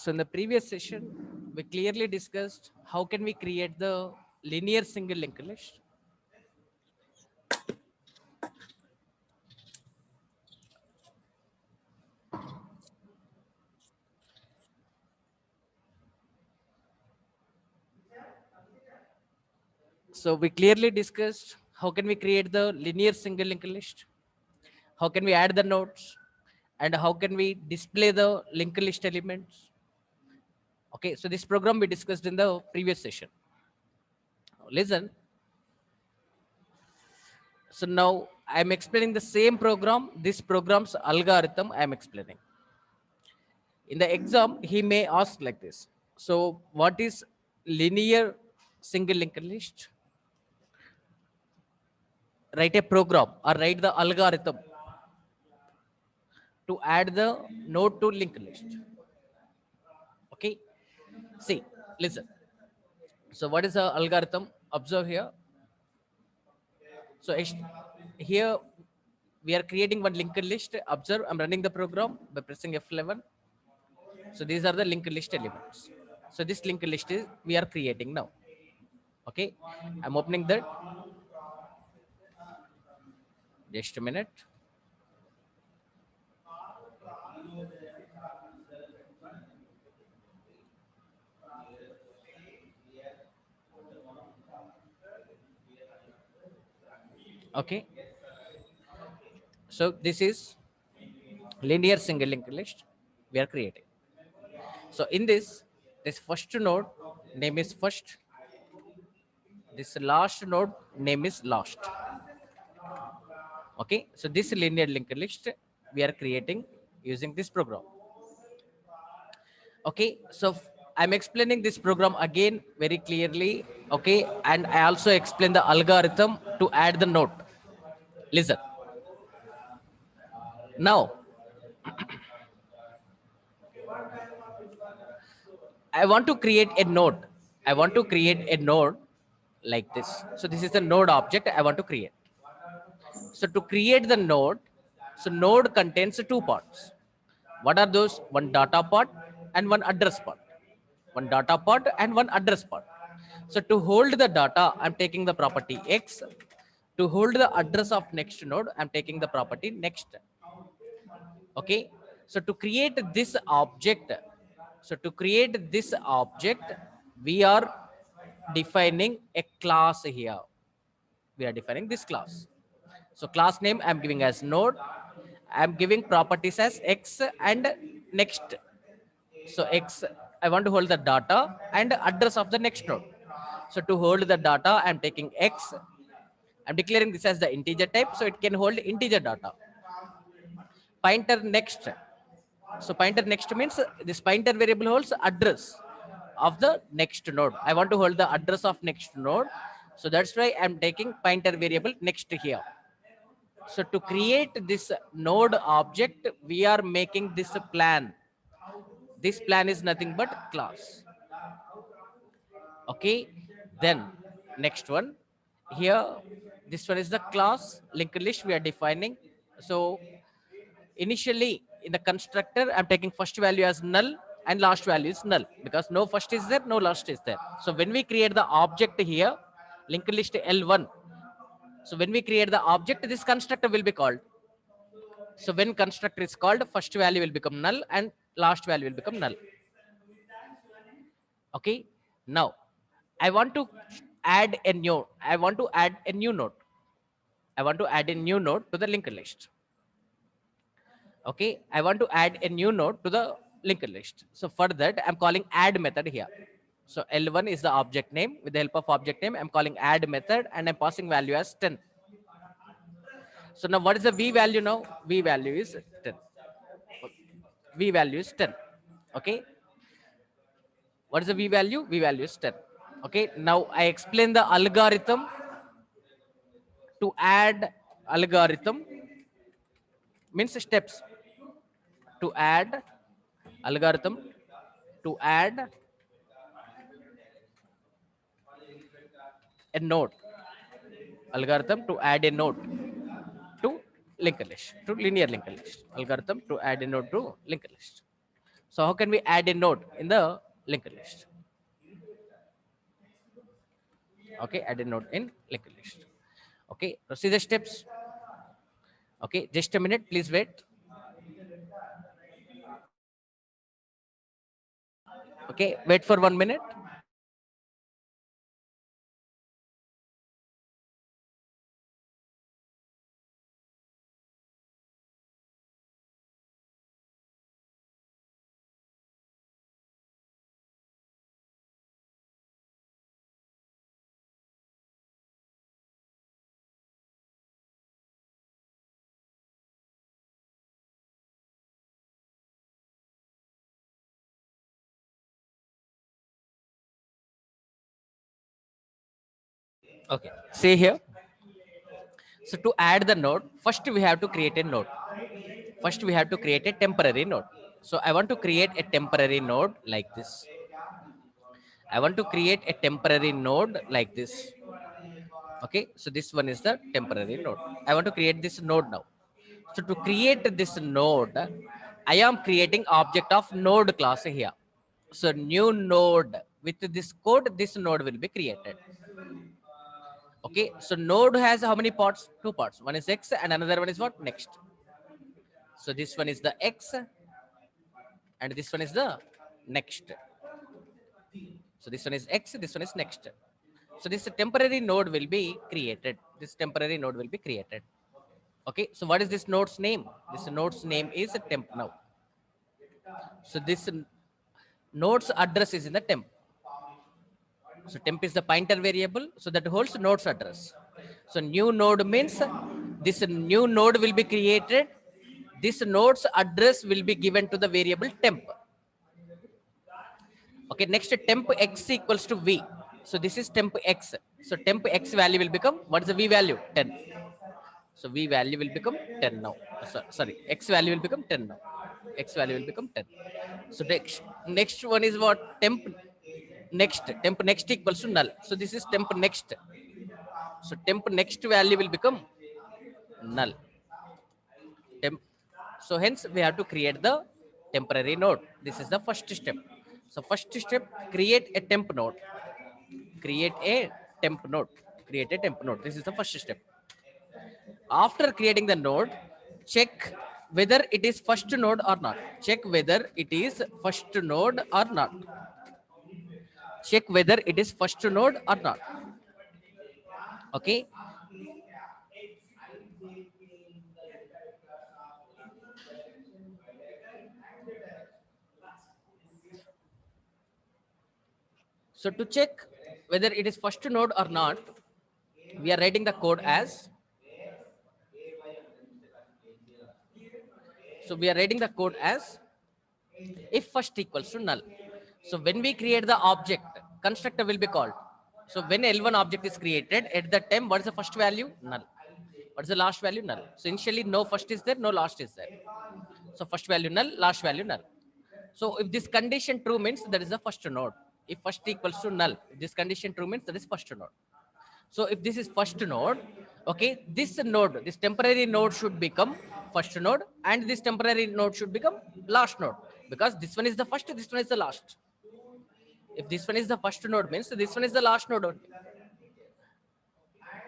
So in the previous session, we clearly discussed how can we create the linear single linked list. So we clearly discussed how can we create the linear single linked list, how can we add the nodes, and how can we display the linked list elements. Okay, so this program we discussed in the previous session. Listen, so now I'm explaining the same program, this program's algorithm I'm explaining. In the exam, he may ask like this. So what is linear single linked list? Write a program or write the algorithm to add the node to linked list. Okay. See, listen. So what is the algorithm? Observe here. So here we are creating one linked list. Observe, I'm running the program by pressing F11. So these are the linked list elements. So this linked list is we are creating now. Okay. I'm opening that. Just a minute. Okay. So this is linear single linked list we are creating. So in this first node name is first, this last node name is last. Okay, so this linear linked list we are creating using this program. Okay, so I'm explaining this program again very clearly. Okay, and I also explain the algorithm to add the node. Listen. Now I want to create a node. I want to create a node like this. So this is the node object I want to create. So to create the node, so node contains two parts. What are those? One data part and one address part. One data part and one address part. So to hold the data, I'm taking the property X. To hold the address of next node, I'm taking the property next. Okay. So to create this object, we are defining a class here. We are defining this class. So class name I'm giving as node. I'm giving properties as X and next. So X, I want to hold the data and address of the next node. So to hold the data, I'm taking X. I'm declaring this as the integer type, so it can hold integer data. Pointer next. So pointer next means this pointer variable holds address of the next node. I want to hold the address of next node. So that's why I'm taking pointer variable next here. So to create this node object, we are making this plan. This plan is nothing but class. Okay, then next one here, this one is the class linked list we are defining. So initially in the constructor, I'm taking first value as null and last value is null because no first is there, no last is there. So when we create the object here, linked list L1, so when we create the object, this constructor will be called. So when constructor is called, first value will become null and last value will become null. Okay, now I want to add a new, I want to add a new node. I want to add a new node to the linked list. Okay, I want to add a new node to the linked list. So for that, I'm calling add method here. So L1 is the object name. With the help of object name, I'm calling add method and I'm passing value as 10. So now what is the V value now? V value is 10. V value is 10. Okay. What is the V value? V value is 10. Okay. Now I explain the algorithm to add. Algorithm means steps to add, algorithm to add a node, algorithm to add a node to linked list, to linear linked list, algorithm to add a node to linked list. So how can we add a node in the linked list? Okay, add a node in linked list. Okay, procedure steps. Okay, just a minute, please wait. Okay, wait for 1 minute. Okay, see here. So to add the node, first we have to create a node. First we have to create a temporary node. So I want to create a temporary node like this. I want to create a temporary node like this. Okay, so this one is the temporary node. I want to create this node now. So to create this node, I am creating object of node class here. So new node with this code, this node will be created. Okay, so node has how many parts? Two parts. One is X and another one is what? Next. So this one is the X and this one is the next. So this one is X, this one is next. So this temporary node will be created. This temporary node will be created. Okay, so what is this node's name? This node's name is temp now. So this node's address is in the temp. So temp is the pointer variable, so that holds node's address. So new node means this new node will be created. This node's address will be given to the variable temp. Okay, next temp x equals to v. So this is temp x. So temp x value will become, what is the v value? 10. So v value will become 10 now. Sorry, x value will become 10 now. X value will become 10. So next one is what? Temp next. Temp next equals to null. So this is temp next. So temp next value will become null. Temp. So hence we have to create the temporary node. This is the first step. So first step, create a temp node. Create a temp node. Create a temp node. This is the first step. After creating the node, check whether it is first node or not. Check whether it is first node or not. Check whether it is first node or not. Okay. So to check whether it is first node or not, we are writing the code as, so we are writing the code as if first equals to null. So when we create the object, constructor will be called. So when L1 object is created, at the time, what is the first value? Null. What is the last value? Null. So initially no first is there, no last is there. So first value null, last value null. So if this condition true means that is the first node. If first equals to null, if this condition true means that is first node. So if this is first node, okay, this node, this temporary node should become first node and this temporary node should become last node, because this one is the first, this one is the last. If this one is the first node means this one is the last node only.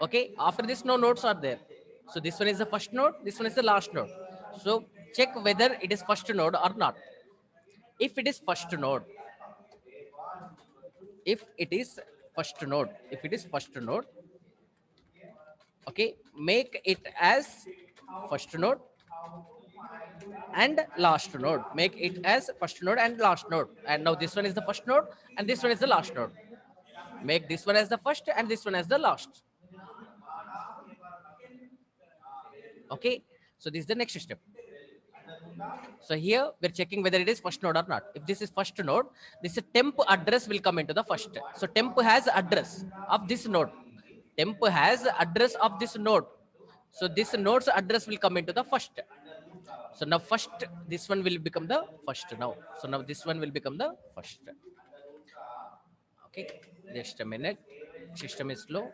Okay, after this no nodes are there. So this one is the first node, this one is the last node. So check whether it is first node or not. If it is first node, if it is first node, if it is first node, okay, make it as first node and last node. Make it as first node and last node. And now this one is the first node and this one is the last node. Make this one as the first and this one as the last. Okay, so this is the next step. So here we're checking whether it is first node or not. If this is first node, this temp address will come into the first. So temp has address of this node. Temp has address of this node. So this node's address will come into the first. So now first, this one will become the first now. So now this one will become the first. Okay, just a minute. System is slow.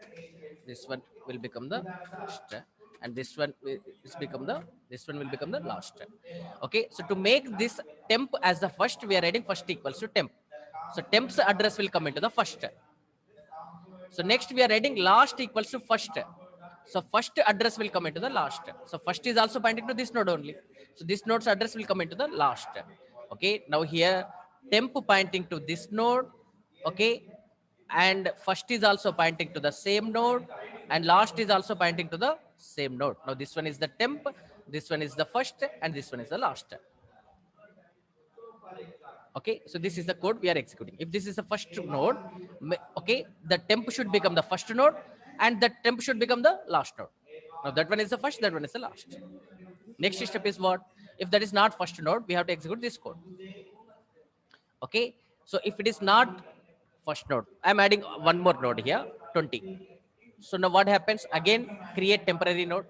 This one will become the first. and this one will become the last. Okay, so to make this temp as the first, we are writing first equals to temp. So temp's address will come into the first. So next we are writing last equals to first. So first address will come into the last. So first is also pointing to this node only. So this node's address will come into the last. Okay, now here temp pointing to this node. Okay, and first is also pointing to the same node, and last is also pointing to the same node. Now this one is the temp, this one is the first, and this one is the last. Okay, so this is the code we are executing. If this is the first node, okay, the temp should become the first node, and the temp should become the last node. Now that one is the first, that one is the last. Next step is what? If that is not first node, we have to execute this code. Okay, so if it is not first node, I'm adding one more node here, 20. So now what happens? Again, create temporary node.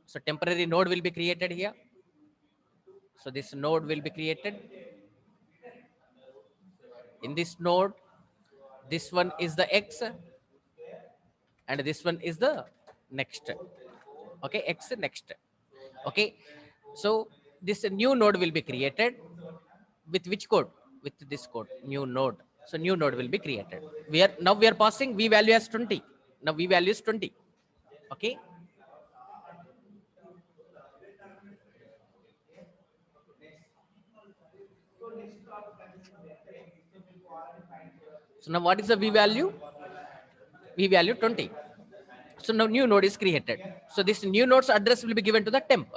So temporary node will be created here. So this node will be created. In this node, this one is the X, and this one is the next. Okay, X next. Okay, so this new node will be created with which code? With this code, new node. So new node will be created. We are passing v value as 20. Now v value is 20. Okay, so now what is the v value? V value 20. So now new node is created. So this new node's address will be given to the temp.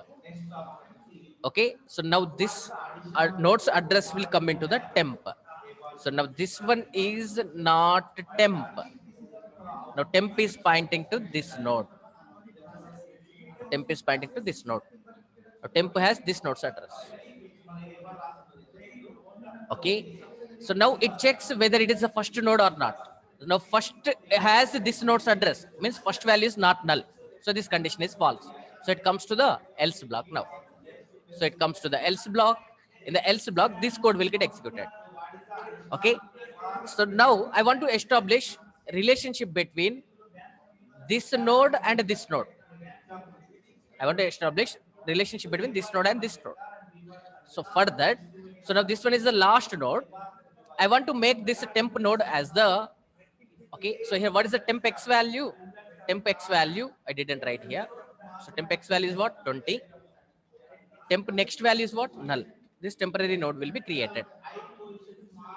Okay, so now this node's address will come into the temp. So now this one is not temp. Now temp is pointing to this node. Temp is pointing to this node. Now temp has this node's address. Okay, so now it checks whether it is the first node or not. Now first has this node's address, means first value is not null. So this condition is false. So it comes to the else block now. So it comes to the else block. In the else block, this code will get executed. Okay, so now I want to establish relationship between this node and this node. I want to establish relationship between this node and this node. So for that, so now this one is the last node. I want to make this temp node as the, okay, so here what is the temp x value? Temp x value I didn't write here. So temp x value is what? 20. Temp next value is what? Null. This temporary node will be created.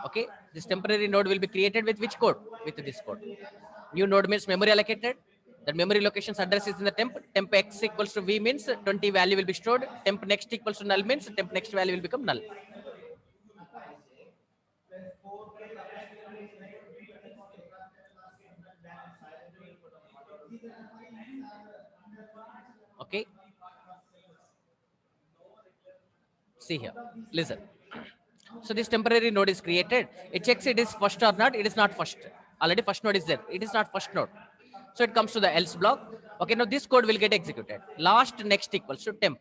Okay, this temporary node will be created with which code? With this code. New node means memory allocated. The memory location's address is in the temp. Temp x equals to v means 20 value will be stored. Temp next equals to null means temp next value will become null. Okay, see here, listen. So this temporary node is created. It checks it is first or not. It is not first. Already first node is there. It is not first node. So it comes to the else block. Okay, now this code will get executed. Last next equals to temp.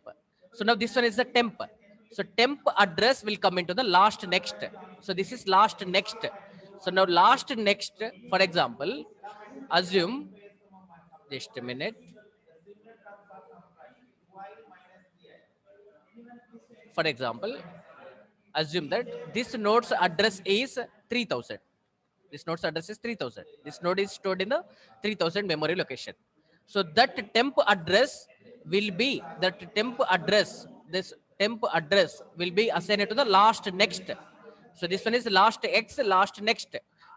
So now this one is the temp. So temp address will come into the last next. So this is last next. So now last next, for example, assume, just a minute. For example, assume that this node's address is 3000. This node's address is 3000. This node is stored in the 3000 memory location. So that temp address will be, this temp address will be assigned to the last next. So this one is last x, last next.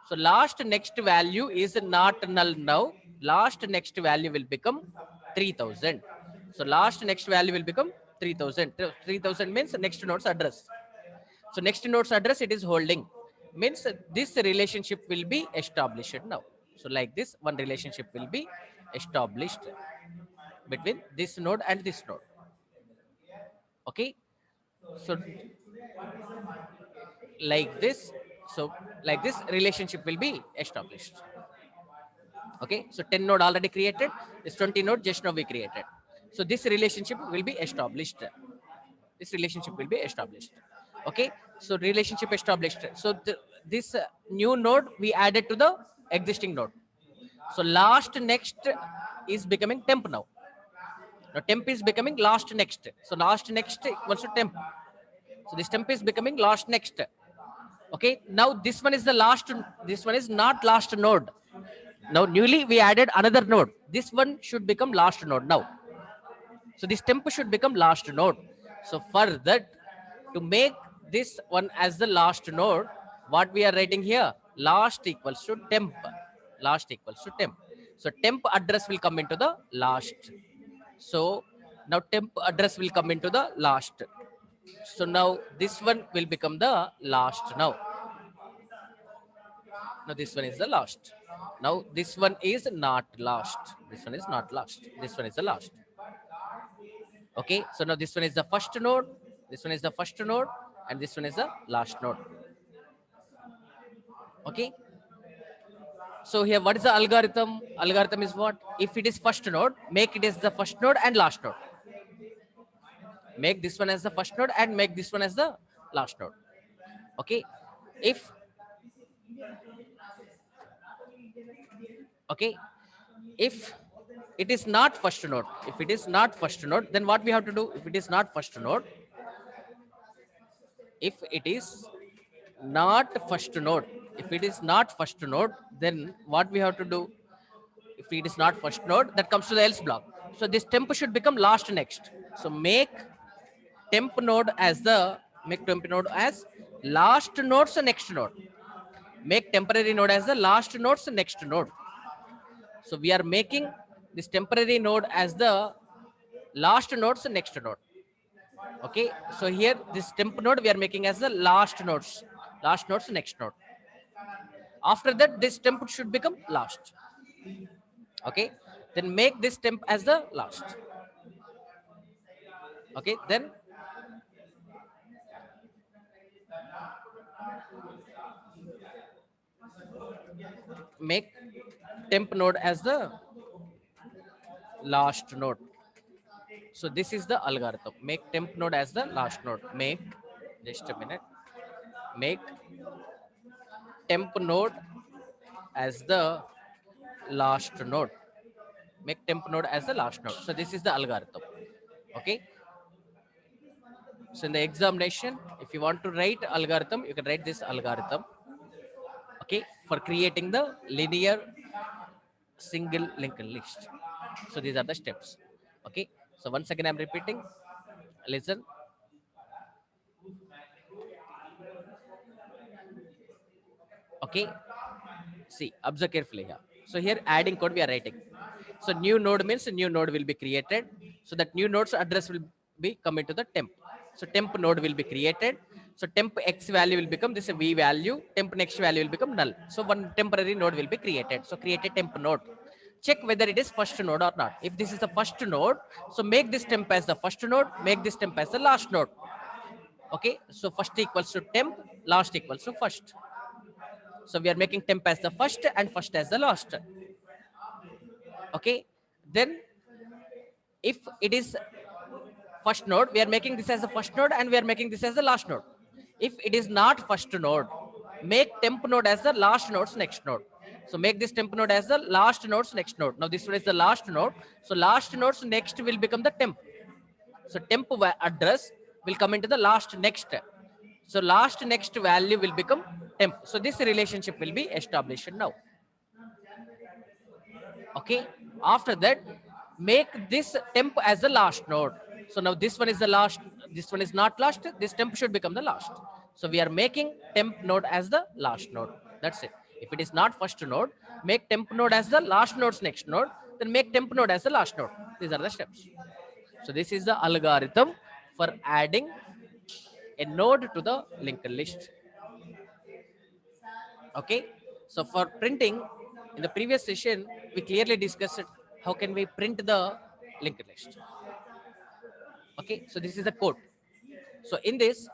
So last next value is not null now. Last next value will become 3000. So last next value will become 3000. 3000 means next node's address. So next node's address it is holding, means this relationship will be established now. So like this, one relationship will be established between this node and this node. Okay, so like this, so like this relationship will be established. Okay, so 10 node already created, this 20 node just now we created. So this relationship will be established. This relationship will be established. Okay, so relationship established. So this new node we added to the existing node. So last next is becoming temp now. Now temp is becoming last next. So last next equals to temp. So this temp is becoming last next. Okay. Now this one is the last. This one is not last node. Now newly we added another node. This one should become last node now. So this temp should become last node. So for that, to make this one as the last node, what we are writing here, last equals to temp. Last equals to temp. So temp address will come into the last. So now temp address will come into the last. So now this one will become the last now. Now this one is the last. Now this one is not last. This one is not last. This one is the last. Okay, so now this one is the first node, this one is the first node, and this one is the last node. Okay, so here what is the algorithm? Algorithm is what? If it is first node, make it as the first node and last node. Make this one as the first node and make this one as the last node. Okay, if okay, if it is not first node, if it is not first node, then what we have to do? If it is not first node, if it is not first node, if it is not first node, then what we have to do? If it is not first node, that comes to the else block. So this temp should become last next. So make temp node as last nodes next node. Make temporary node as the last nodes next node. So we are making this temporary node as the last nodes next node. Okay, so here this temp node we are making as the last nodes next node. After that, this temp should become last. Okay, then make this temp as the last. Okay, then make temp node as the last node. So this is the algorithm. Make temp node as the last node. Make, just a minute, make temp node as the last node. Make temp node as the last node. So this is the algorithm. Okay. So in the examination, if you want to write algorithm, you can write this algorithm. Okay, for creating the linear single linked list. So these are the steps. Okay. So once again, I'm repeating. Listen. Okay. See, observe carefully here. So here adding code we are writing. So new node means a new node will be created. So that new node's address will be coming to the temp. So temp node will be created. So temp x value will become this v value. Temp next value will become null. So one temporary node will be created. So create a temp node. Check whether it is first node or not. If this is the first node, so make this temp as the first node, make this temp as the last node. Okay, so first equals to temp, last equals to first. So we are making temp as the first and first as the last. Okay, then if it is first node, we are making this as the first node and we are making this as the last node. If it is not first node, make temp node as the last node's next node. So make this temp node as the last node's next node. Now this one is the last node. So last node's next will become the temp. So temp address will come into the last next. So last next value will become temp. So this relationship will be established now. Okay, after that, make this temp as the last node. So now this one is the last, this one is not last, this temp should become the last. So we are making temp node as the last node. That's it. If it is not first node, make temp node as the last node's next node, then make temp node as the last node. These are the steps. So this is the algorithm for adding a node to the linked list. Okay, so for printing, in the previous session we clearly discussed how can we print the linked list. Okay, so this is the code. So in this,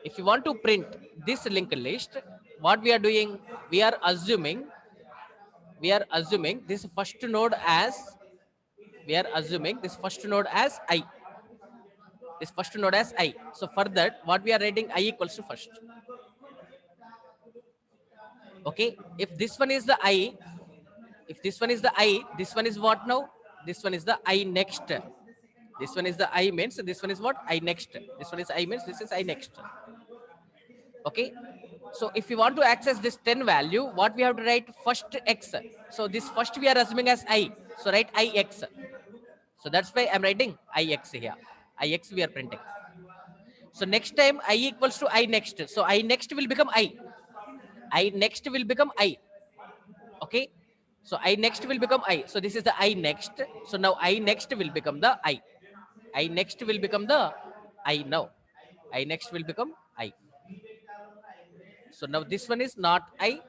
if you want to print this linked list, what we are doing, we are assuming this first node as, we are assuming this first node as I, this first node as I. So for that, what we are writing, I equals to first. Okay, if this one is the I, If this one is the I, this one is what now? This one is the I next. This one is the I means this one is what? I next. This one is I means this is I next. Okay. So if you want to access this 10 value, what we have to write? First X. So this first we are assuming as I. So write IX. So that's why I'm writing IX here. IX we are printing. So next time I equals to I next. So I next will become I. I next will become I. Okay. So I next will become I. So this is the I next. So now I next will become the I. I next will become the I now. I next will become I. So now this one is not I.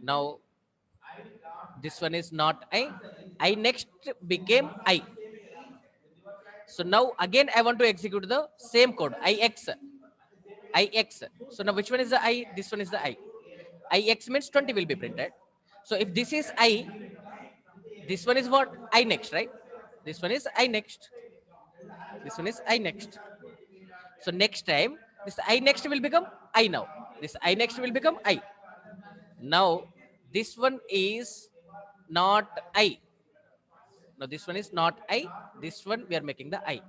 Now this one is not I. I next became I. So now again I want to execute the same code. IX. IX. So now which one is the I? This one is the I. IX means 20 will be printed. So if this is I, this one is what? I next, right? This one is I next. This one is I next. So next time, this I next will become I now. This I next will become I. Now, this one is not I. Now, this one is not I. This one we are making the I.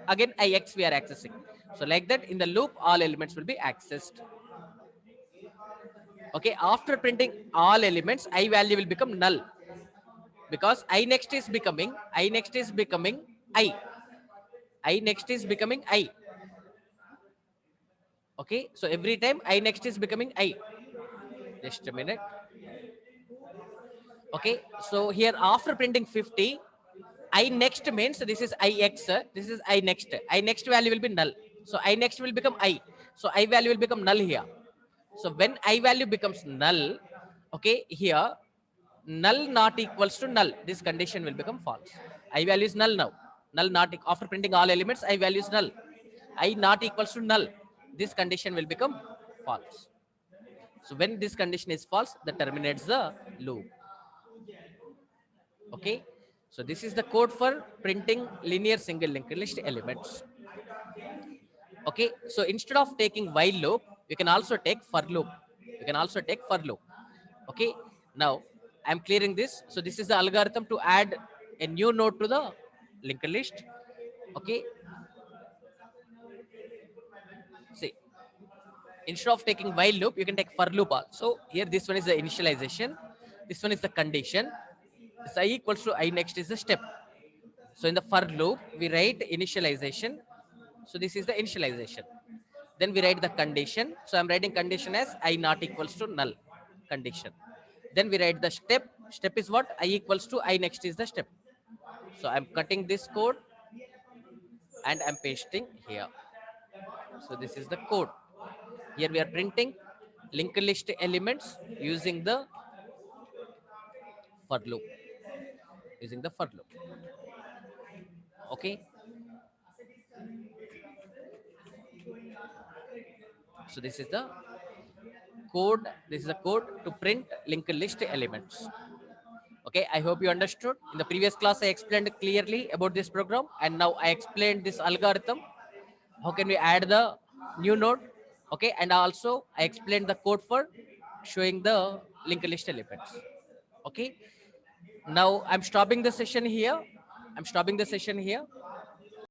Again, IX we are accessing. So like that, in the loop, all elements will be accessed. Okay, after printing all elements, I value will become null. Because I next is becoming, I next is becoming I. I next is becoming I. Okay, so every time I next is becoming I. Just a minute. Okay, so here after printing 50, I next means this is IX, this is I next. I next value will be null. So I next will become I. So I value will become null here. So when I value becomes null, okay, here null not equals to null. This condition will become false. I value is null now. Null not after printing all elements, I value is null. I not equals to null. This condition will become false. So when this condition is false, that terminates the loop. Okay. So this is the code for printing linear single linked list elements. Okay. So instead of taking while loop, you can also take for loop. You can also take for loop. Okay. Now I'm clearing this. So this is the algorithm to add a new node to the linked list. Okay. See, instead of taking while loop, you can take for loop also. Here, this one is the initialization. This one is the condition. This I equals to I next is the step. So in the for loop, we write initialization. So this is the initialization. Then we write the condition. So I'm writing condition as I not equals to null condition. Then we write the step. Step is what? I equals to I next is the step. So I'm cutting this code and I'm pasting here. So this is the code. Here we are printing linked list elements using the for loop. Using the for loop. Okay. So this is the code. This is the code to print linked list elements. Okay, I hope you understood. In the previous class, I explained clearly about this program, and now I explained this algorithm. How can we add the new node? Okay, and also I explained the code for showing the linked list elements. Okay, now I'm stopping the session here. I'm stopping the session here.